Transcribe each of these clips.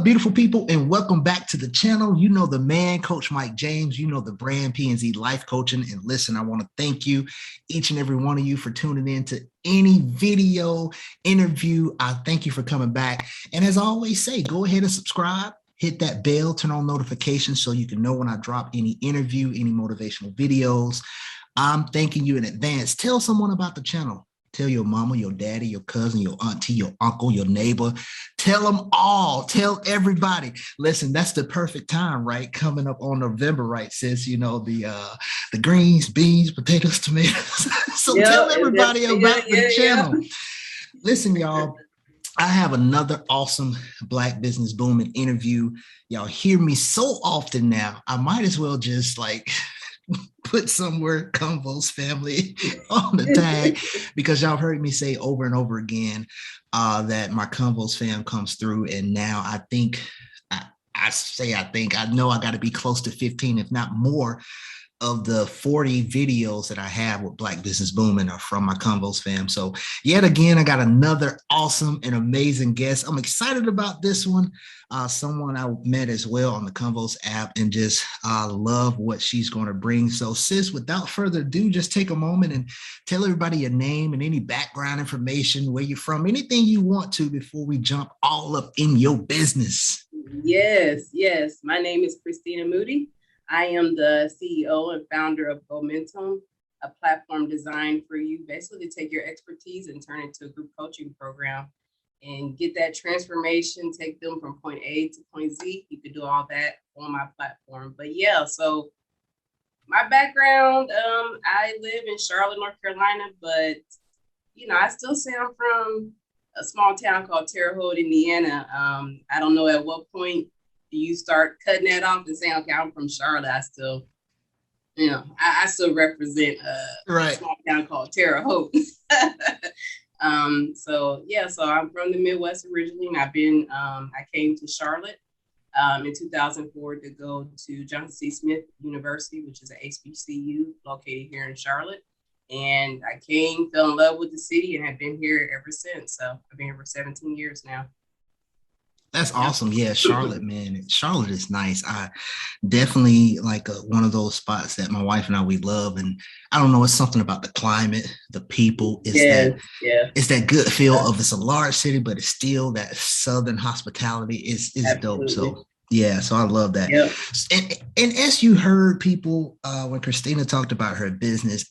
up, beautiful people, and welcome back to the channel. You know the man, Coach Mike James. You know the brand, P&Z Life Coaching. And listen, I want to thank you, each and every one of you, for tuning in to any video interview. I thank you for coming back. And as I always say, go ahead and subscribe. Hit that bell, turn on notifications so you can know when I drop any interview, any motivational videos. I'm thanking you in advance. Tell someone about the channel. Tell your mama, your daddy, your cousin, your auntie, your uncle, your neighbor. Tell them all. Tell everybody. Listen, that's the perfect time, right? Coming up on November, right, sis? You know, the greens, beans, potatoes, tomatoes. So tell everybody about the channel. Listen, y'all, I have another awesome Black Business Booming interview. Y'all hear me so often now, I might as well just put somewhere Convoz family on the tag, because y'all heard me say over and over again that my Convoz fam comes through. And now I think, I know I got to be close to 15, if not more, of the 40 videos that I have with Black Business Booming are from my Convoz fam. So yet again, I got another awesome and amazing guest. I'm excited about this one. Someone I met as well on the Convoz app, and just love what she's going to bring. So sis, without further ado, just take a moment and tell everybody your name and any background information, where you're from, anything you want to, before we jump all up in your business. Yes. My name is Christina Moody. I am the CEO and founder of Goalmentum, a platform designed for you basically to take your expertise and turn it into a group coaching program and get that transformation, take them from point A to point Z. You can do all that on my platform. But yeah, so my background, I live in Charlotte, North Carolina, but I still say I'm from a small town called Terre Haute, Indiana. I don't know at what point you start cutting that off and saying, okay, I'm from Charlotte. I still, I still represent a small town called Terre Haute. So I'm from the Midwest originally, and I came to Charlotte in 2004 to go to Johnson C. Smith University, which is an HBCU located here in Charlotte. And I fell in love with the city, and have been here ever since. So I've been here for 17 years now. That's awesome. Yeah, Charlotte, man. Charlotte is nice. I definitely one of those spots that my wife and we love. And I don't know, it's something about the climate, the people. It's that good feel of, it's a large city, but it's still that Southern hospitality is dope. So yeah, so I love that. Yep. And as you heard people, when Christina talked about her business,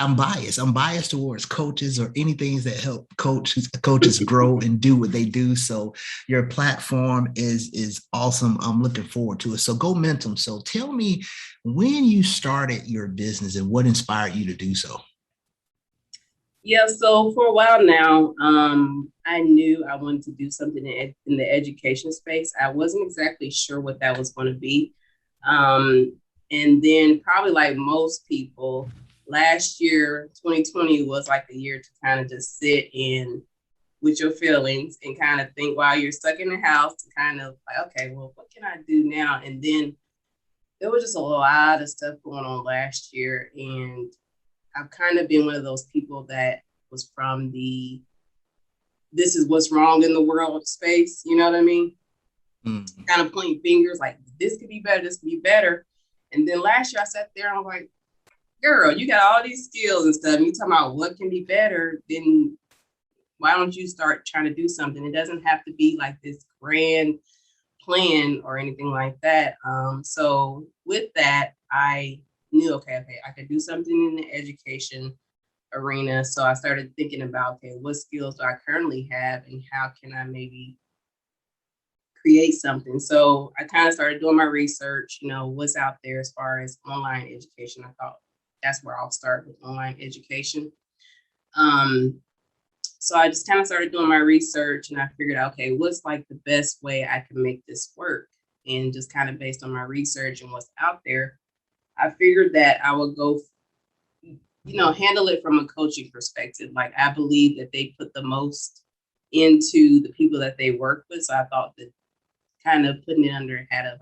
I'm biased. I'm biased towards coaches or anything that help coaches grow and do what they do. So your platform is awesome. I'm looking forward to it. So Goalmentum. So tell me when you started your business and what inspired you to do so. Yeah, so for a while now, I knew I wanted to do something in the education space. I wasn't exactly sure what that was going to be. And then probably like most people, last year, 2020 was like a year to kind of just sit in with your feelings and kind of think while you're stuck in the house, to kind of okay, well, what can I do now? And then there was just a lot of stuff going on last year. And I've kind of been one of those people that was from this is what's wrong in the world space. You know what I mean? Mm-hmm. Kind of pointing fingers like this could be better, this could be better. And then last year I sat there and I was like, girl, you got all these skills and stuff. You talking about what can be better, then why don't you start trying to do something? It doesn't have to be like this grand plan or anything like that. So with that, I knew, okay, I could do something in the education arena. So I started thinking about, okay, what skills do I currently have and how can I maybe create something? So I kind of started doing my research, what's out there as far as online education. I thought, that's where I'll start with online education. So I just kind of started doing my research, and I figured out, okay, what's like the best way I can make this work? And just kind of based on my research and what's out there, I figured that I would go, handle it from a coaching perspective. Like I believe that they put the most into the people that they work with. So I thought that kind of putting it under a hat of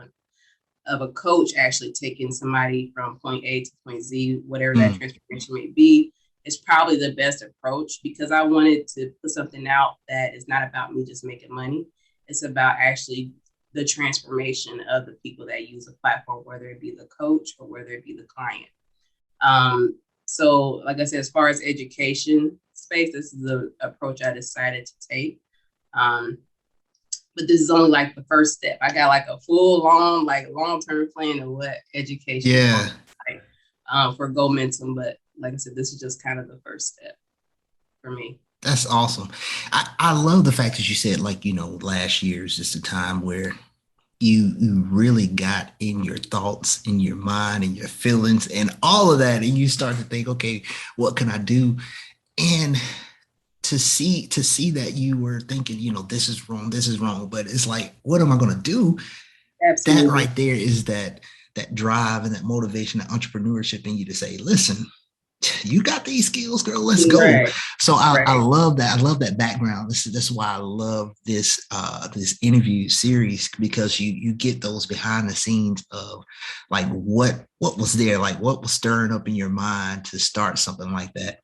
a coach, actually taking somebody from point A to point Z, whatever that transformation may be, is probably the best approach, because I wanted to put something out that is not about me just making money. It's about actually the transformation of the people that use the platform, whether it be the coach or whether it be the client. So like I said, as far as education space, this is the approach I decided to take. But this is only like the first step. I got like a full long-term plan of what education is going to be like for Goalmentum. But like I said, this is just kind of the first step for me. That's awesome. I love the fact that you said, like, last year is just a time where you really got in your thoughts, in your mind, and your feelings, and all of that, and you start to think, okay, what can I do? And to see that you were thinking, this is wrong, but it's like, what am I going to do? That Absolutely. right there is that drive and that motivation, that entrepreneurship in you to say, listen, you got these skills, girl, let's go. Right. So I love that. I love that background. This is why I love this interview series, because you get those behind the scenes of like what was there, like what was stirring up in your mind to start something like that.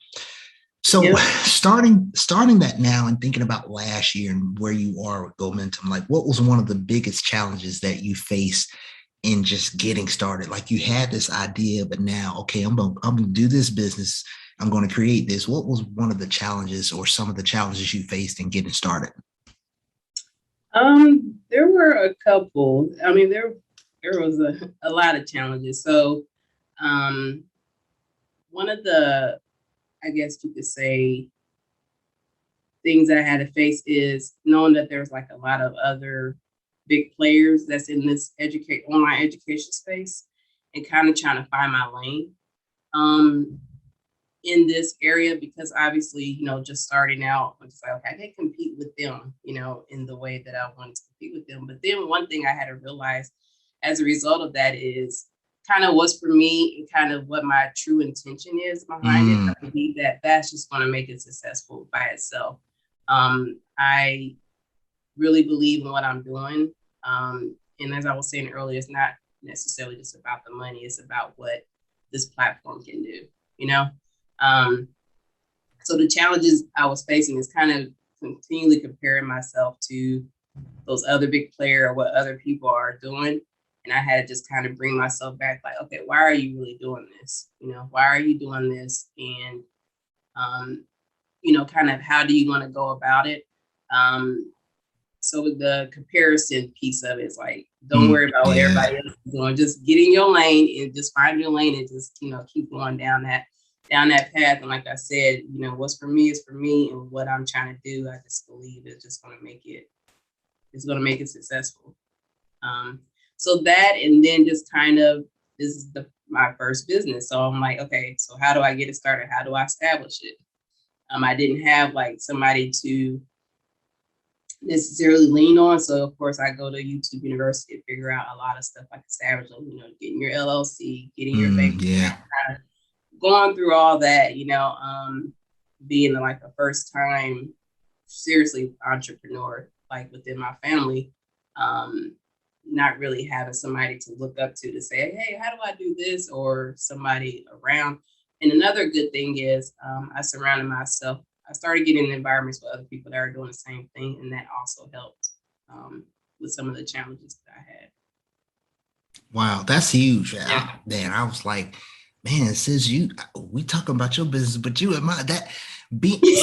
So starting that now and thinking about last year and where you are with Goalmentum, like what was one of the biggest challenges that you faced in just getting started? Like you had this idea, but now, okay, I'm gonna do this business. I'm going to create this. What was one of the challenges or some of the challenges you faced in getting started? There were a couple. I mean, there was a lot of challenges. So, one of the, I guess you could say, things that I had to face is knowing that there's like a lot of other big players that's in this online education space, and kind of trying to find my lane in this area, because obviously, just starting out, I'm just like, okay, I can't compete with them, in the way that I wanted to compete with them. But then one thing I had to realize as a result of that is kind of what's for me and kind of what my true intention is behind it. I believe that that's just going to make it successful by itself. I really believe in what I'm doing. And as I was saying earlier, it's not necessarily just about the money. It's about what this platform can do, So the challenges I was facing is kind of continually comparing myself to those other big players or what other people are doing. And I had to just kind of bring myself back, like, okay, why are you really doing this? Why are you doing this? And, kind of how do you want to go about it? So the comparison piece of it is like, don't worry about what everybody else is doing. Just get in your lane and just find your lane and just, keep going down that path. And like I said, what's for me is for me, and what I'm trying to do, I just believe is just going to make it successful. So that, and then just kind of, this is my first business. So I'm like, okay, so how do I get it started? How do I establish it? I didn't have like somebody to necessarily lean on. So of course I go to YouTube University to figure out a lot of stuff like establishing, getting your LLC, getting your bank, going through all that, being like a first time seriously entrepreneur, like within my family, not really having somebody to look up to say, hey, how do I do this? Or somebody around. And another good thing is I started getting in environments with other people that are doing the same thing. And that also helped with some of the challenges that I had. Wow, that's huge. Yeah. I was like, man, it says we talking about your business, but you admire that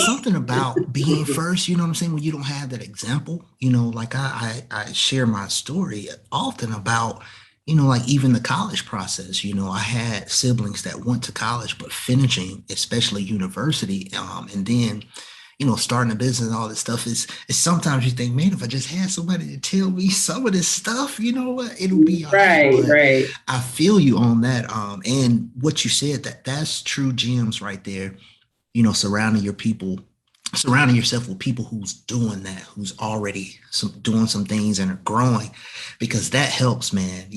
something about being first, you know what I'm saying? When you don't have that example, like I share my story often about, like even the college process, I had siblings that went to college, but finishing, especially university, and then, starting a business and all this stuff is sometimes you think, man, if I just had somebody to tell me some of this stuff, what, it'll be all right. Right. I feel you on that. And what you said, that's true gems right there. Surrounding yourself with people who's doing that, who's already doing some things and are growing, because that helps, man.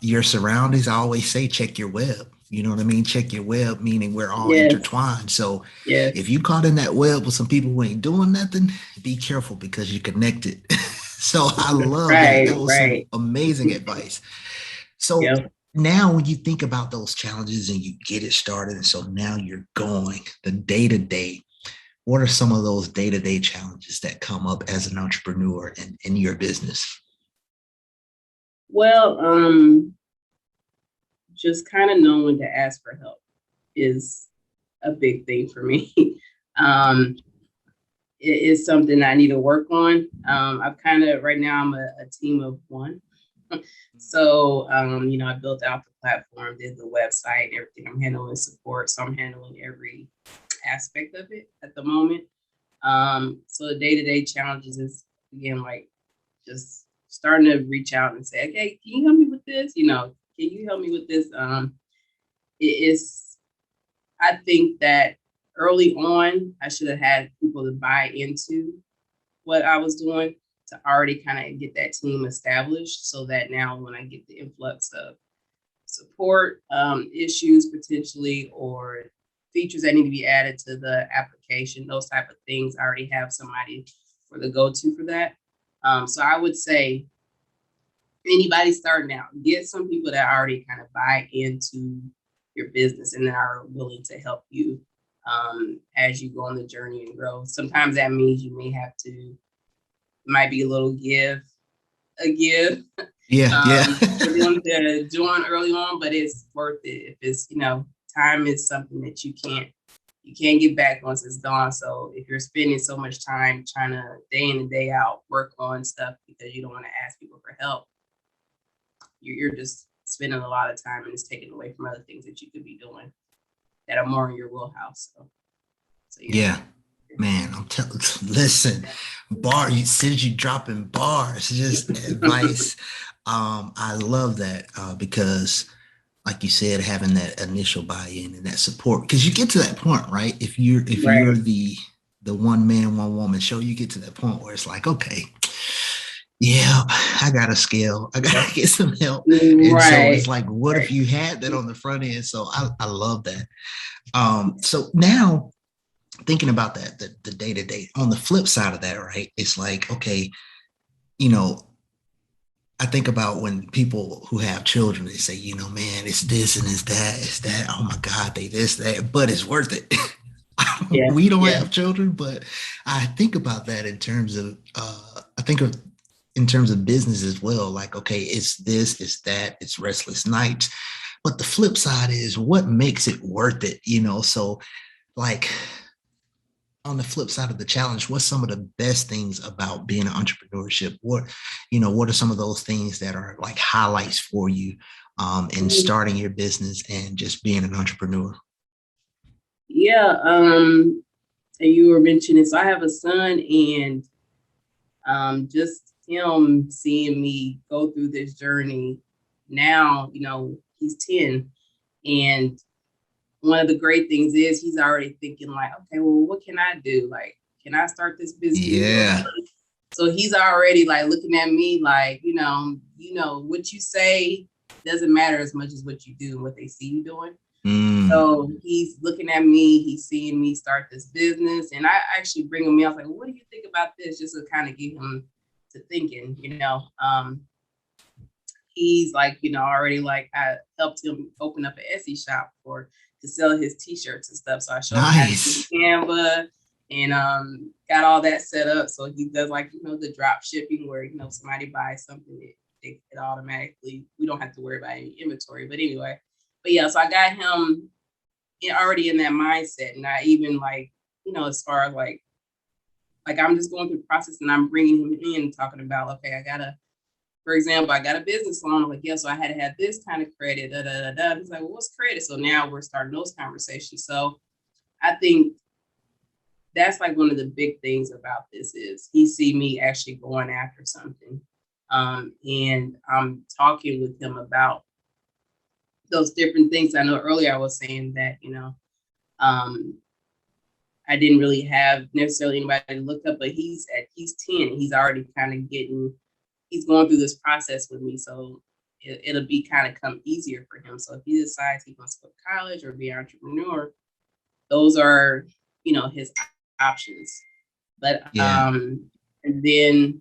Your surroundings, I always say, check your web. You know what I mean? Check your web, meaning we're all intertwined. So if you caught in that web with some people who ain't doing nothing, be careful because you're connected. So I love that. That was some amazing advice. So now when you think about those challenges and you get it started, and so now you're going the day to day, what are some of those day-to-day challenges that come up as an entrepreneur in your business? Well, just kind of knowing when to ask for help is a big thing for me. It is something I need to work on. I've kind of, right now, I'm a team of one. So, I built out the platform, did the website, everything. I'm handling support. So I'm handling every aspect of it at the moment. So the day-to-day challenges is, again, like just starting to reach out and say, okay, can you help me with this? Can you help me with this? It is, I think that early on, I should have had people to buy into what I was doing to already kind of get that team established, so that now when I get the influx of support issues potentially, or features that need to be added to the application, those type of things, I already have somebody for the go-to for that. So I would say anybody starting out, get some people that already kind of buy into your business and that are willing to help you as you go on the journey and grow. Sometimes that means you may have to, might be a little give. Yeah, yeah. For them to join early on, but it's worth it. If it's, time is something that you can't get back once it's gone. So if you're spending so much time trying to day in and day out work on stuff because you don't want to ask people for help, you're just spending a lot of time, and it's taken away from other things that you could be doing that are more in your wheelhouse. So Yeah. Man, I'm telling. Listen, you said you dropping bars, just advice. I love that because, like you said, having that initial buy-in and that support, because you get to that point, right? If you're Right. the one man, one woman show, you get to that point where it's like, okay, yeah, I gotta scale, I gotta get some help. And so Right. it's like, what if you had that on the front end? So I love that. So now thinking about that, the day-to-day, on the flip side of that, right? It's like, okay, you know, I think about when people who have children, they say, man, it's this and it's that. Oh my God, they this, that, but it's worth it. Yeah. We don't Yeah. have children, but I think about that in terms of, I think of in terms of business as well. Like, okay, it's this, it's that, it's restless nights. But the flip side is what makes it worth it, So, like, on the flip side of the challenge, what's some of the best things about being an entrepreneurship? What are some of those things that are like highlights for you in starting your business and just being an entrepreneur? Yeah. And you were mentioning, so I have a son, and just him seeing me go through this journey now, he's 10. And one of the great things is he's already thinking like, okay, well, what can I do? Like, can I start this business? Yeah. So he's already like looking at me like, what you say doesn't matter as much as what you do and what they see you doing. So he's looking at me, he's seeing me start this business, and I actually bring him in. I was like, well, what do you think about this? Just to kind of get him to thinking, he's like, already like I helped him open up an Etsy shop to sell his t-shirts and stuff. So I showed him how to use Canva and got all that set up. So he does like, the drop shipping where, somebody buys something, it automatically, we don't have to worry about any inventory. But anyway, yeah, so I got him already in that mindset. And I even like, as far as like I'm just going through the process and I'm bringing him in talking about, okay, for example, I got a business loan. I'm like, yeah, so I had to have this kind of credit. He's like, well, what's credit? So now we're starting those conversations. So I think that's like one of the big things about this is he see me actually going after something. And I'm talking with him about those different things. I know earlier I was saying that, I didn't really have necessarily anybody to look up, but he's 10. He's already kind of he's going through this process with me. So it'll be kind of come easier for him. So if he decides he wants to go to college or be an entrepreneur, those are, his options. But, and then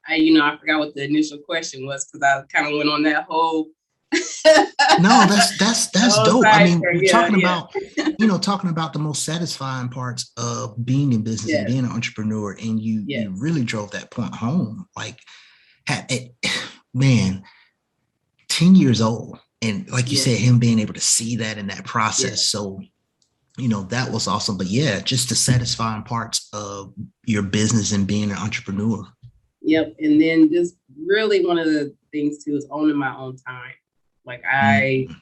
I forgot what the initial question was, because I kind of went on that whole No, that's Oh, dope. I mean, cipher. you're Yeah, talking yeah. about, talking about the most satisfying parts of being in business and Yes, being an entrepreneur, and you yes, really drove that point home. Like, man, 10 years old, and like you yes, said, him being able to see that in that yes. process. So, that was awesome. But yeah, just the satisfying parts of your business and being an entrepreneur. Yep. And then just really one of the things too is owning my own time. Like Mm,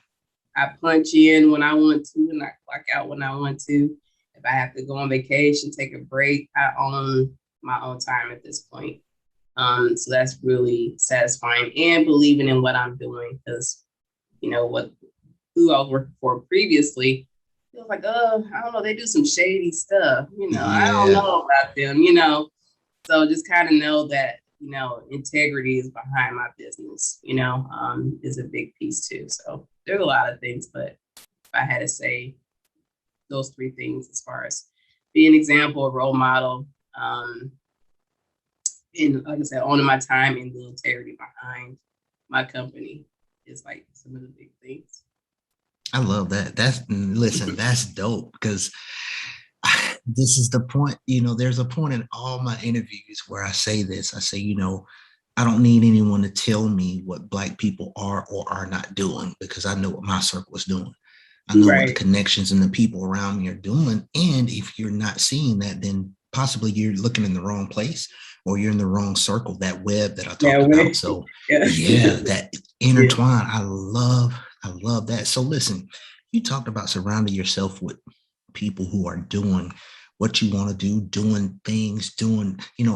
I punch in when I want to and I clock out when I want to. If I have to go on vacation, take a break, I own my own time at this point. So that's really satisfying and believing in what I'm doing because who I was working for previously, it was like, oh, I don't know, they do some shady stuff, I don't yeah. know about them, So just kind of know that, integrity is behind my business, is a big piece too. So there's a lot of things, but if I had to say those three things as far as be an example, a role model, and like I said, owning my time and the integrity behind my company is like some of the big things. I love that. Listen, that's dope because this is the point. There's a point in all my interviews where I say this. I say, I don't need anyone to tell me what Black people are or are not doing because I know what my circle is doing. I know what the Right. connections and the people around me are doing. And if you're not seeing that, then possibly you're looking in the wrong place or you're in the wrong circle, that web that I Yeah. talked about. So Yeah. yeah, that Yeah. intertwine. I love that. So listen, you talked about surrounding yourself with people who are doing what you want to do, doing things,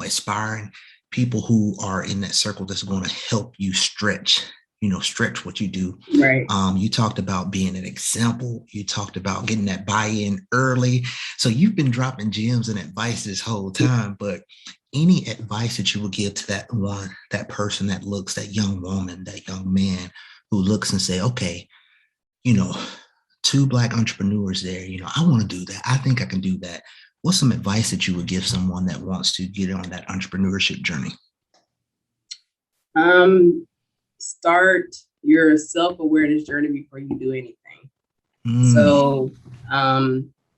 aspiring people who are in that circle that's going to help you stretch what you do. Right. You talked about being an example. You talked about getting that buy-in early. So you've been dropping gems and advice this whole time, but any advice that you would give to that person that young woman, that young man who looks and say, okay, you know, two Black entrepreneurs there, I want to do that. I think I can do that. What's some advice that you would give someone that wants to get on that entrepreneurship journey? Start your self-awareness journey before you do anything. Mm, So,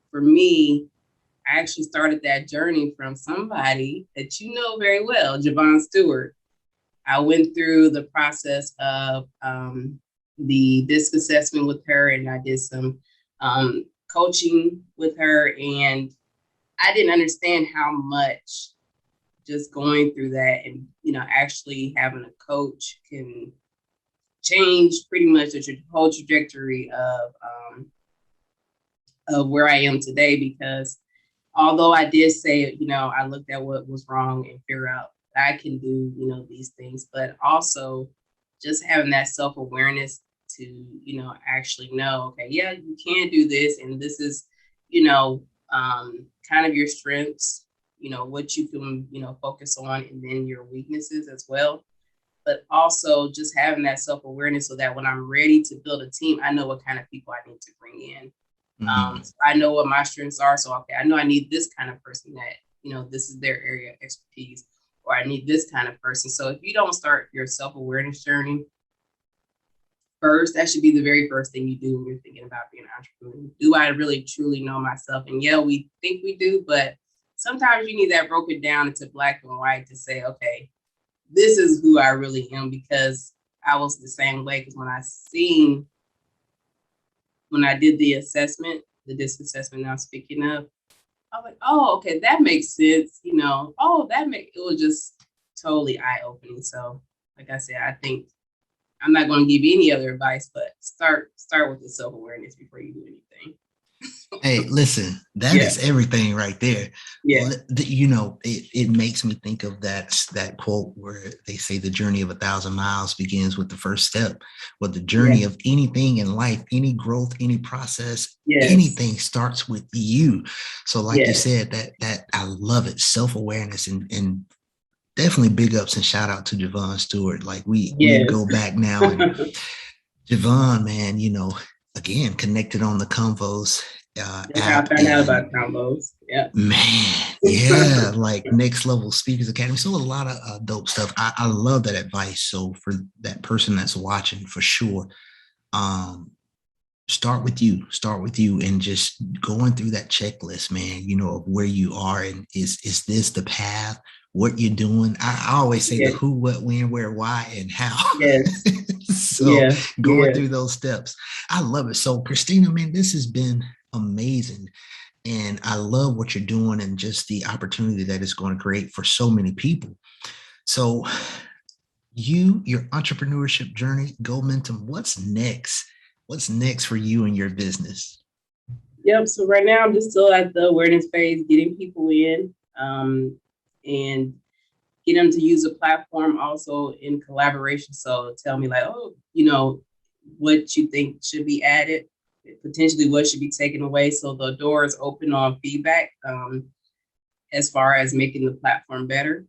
for me, I actually started that journey from somebody that you know very well, Javon Stewart. I went through the process of the DISC assessment with her, and I did some coaching with her, and I didn't understand how much just going through that and actually having a coach can change pretty much the whole trajectory of where I am today. Because although I did say, I looked at what was wrong and figure out I can do, these things, but also just having that self-awareness to, actually know, okay, yeah, you can do this. And this is, kind of your strengths, what you can, focus on, and then your weaknesses as well. But also just having that self-awareness so that when I'm ready to build a team, I know what kind of people I need to bring in. mm, So I know what my strengths are. So, okay, I know I need this kind of person that, this is their area of expertise, or I need this kind of person. So if you don't start your self-awareness journey first, that should be the very first thing you do when you're thinking about being an entrepreneur. Do I really truly know myself? And yeah, we think we do, but sometimes you need that broken down into black and white to say, okay, this is who I really am, because I was the same way. Because when I did the assessment, the DISC assessment I'm speaking of, I was like, oh, okay, that makes sense. It was just totally eye-opening. So like I said, I think I'm not going to give you any other advice, but start with the self-awareness before you do anything. Hey, listen, that Yeah. is everything right there. Yeah. It makes me think of that quote where they say the journey of 1,000 miles begins with the first step. Well, the Yeah. journey of anything in life, any growth, any process, Yes. anything starts with you. So, like you Yes. said, that I love it, self-awareness, and definitely big ups and shout out to Javon Stewart. Like we Yes. go back now, and Javon, man, again connected on the Convoz That's how I app, found out and about Convoz. Yeah. man, yeah, like Next Level Speakers Academy. So a lot of dope stuff. I love that advice. So for that person that's watching, for sure, start with you and just going through that checklist, man, of where you are, and is this the path, what you're doing. I always say the who, what, when, where, why, and how. Yes. So going through those steps, I love it. So Christina, man, this has been amazing, and I love what you're doing and just the opportunity that it's going to create for so many people. So your entrepreneurship journey, Goalmentum, what's next? What's next for you and your business? Yep. So right now I'm just still at the awareness phase, getting people in, and get them to use a platform also in collaboration. So tell me like, oh, what you think should be added, potentially what should be taken away. So the door is open on feedback, as far as making the platform better.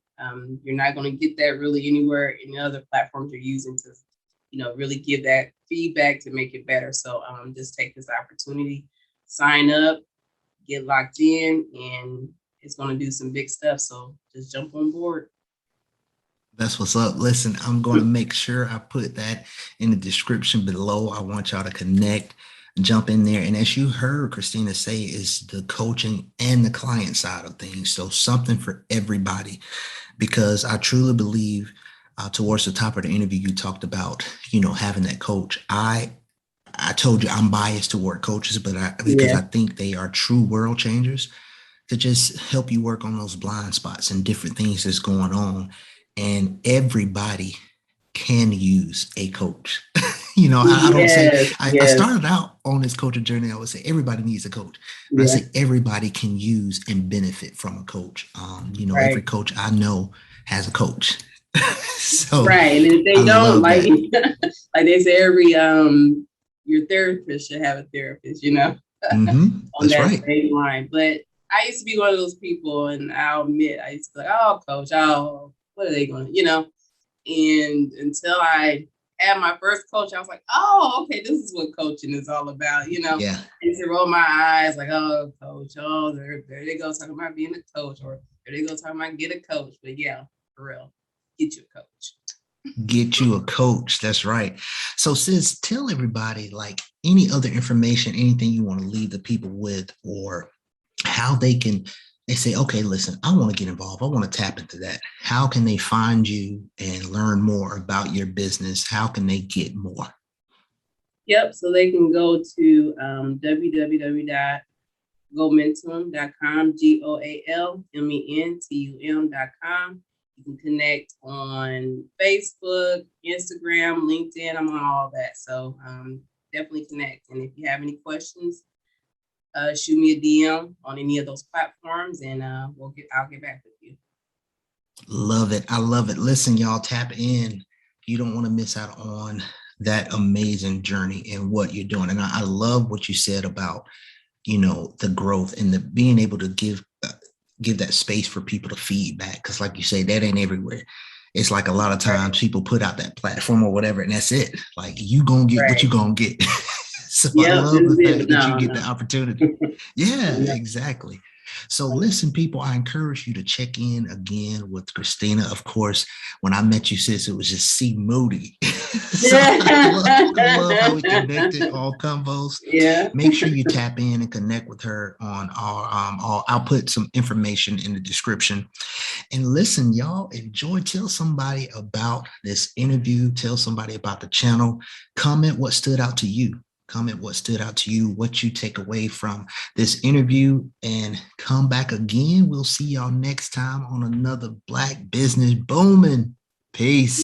You're not going to get that really anywhere in the other platforms you're using to, really give that feedback to make it better. So just take this opportunity, sign up, get locked in, and it's going to do some big stuff. So just jump on board. That's what's up. Listen, I'm going to make sure I put that in the description below. I want y'all to connect, jump in there. And as you heard Christina say, is the coaching and the client side of things. So something for everybody, because I truly believe towards the top of the interview, you talked about, having that coach. I told you I'm biased toward coaches, but because I think they are true world changers to just help you work on those blind spots and different things that's going on. And everybody can use a coach. I don't say, I started out on this coaching journey. I would say everybody needs a coach. I say everybody can use and benefit from a coach. Every coach I know has a coach. So right. And if they don't, like like they say, your therapist should have a therapist, on that's that right. same line. But I used to be one of those people, and I'll admit, I used to be like, oh, coach, oh, what are they going to, and until I had my first coach, I was like, oh, okay, this is what coaching is all about, Yeah. And to roll my eyes like, oh, coach, oh, there they go talking about being a coach, or there they go talking about get a coach. But yeah, for real, get you a coach. Get you a coach. That's right. So sis, tell everybody like any other information, anything you want to leave the people with, or how they say, okay, listen, I want to get involved. I want to tap into that. How can they find you and learn more about your business? How can they get more? Yep. So they can go to www.goalmentum.com, GOALMENTUM.com. You can connect on Facebook, Instagram, LinkedIn. I'm on all that. So definitely connect. And if you have any questions, shoot me a DM on any of those platforms, and I'll get back with you. Love it. I love it. Listen, y'all, tap in. You don't want to miss out on that amazing journey and what you're doing. And I love what you said about, the growth and the being able to give that space for people to feedback. Because like you say, that ain't everywhere. It's like a lot of times people put out that platform or whatever, and that's it. Like you gonna get what you gonna get. So I love the fact that you get the opportunity. Yeah, exactly. So listen, people, I encourage you to check in again with Christina. Of course, when I met you, sis, it was just C Moody. So I love how we connected all Convoz. Yeah. Make sure you tap in and connect with her on I'll put some information in the description. And listen, y'all, enjoy. Tell somebody about this interview. Tell somebody about the channel. Comment what stood out to you. Comment what stood out to you, what you take away from this interview, and come back again. We'll see y'all next time on another Black Business Booming. Peace.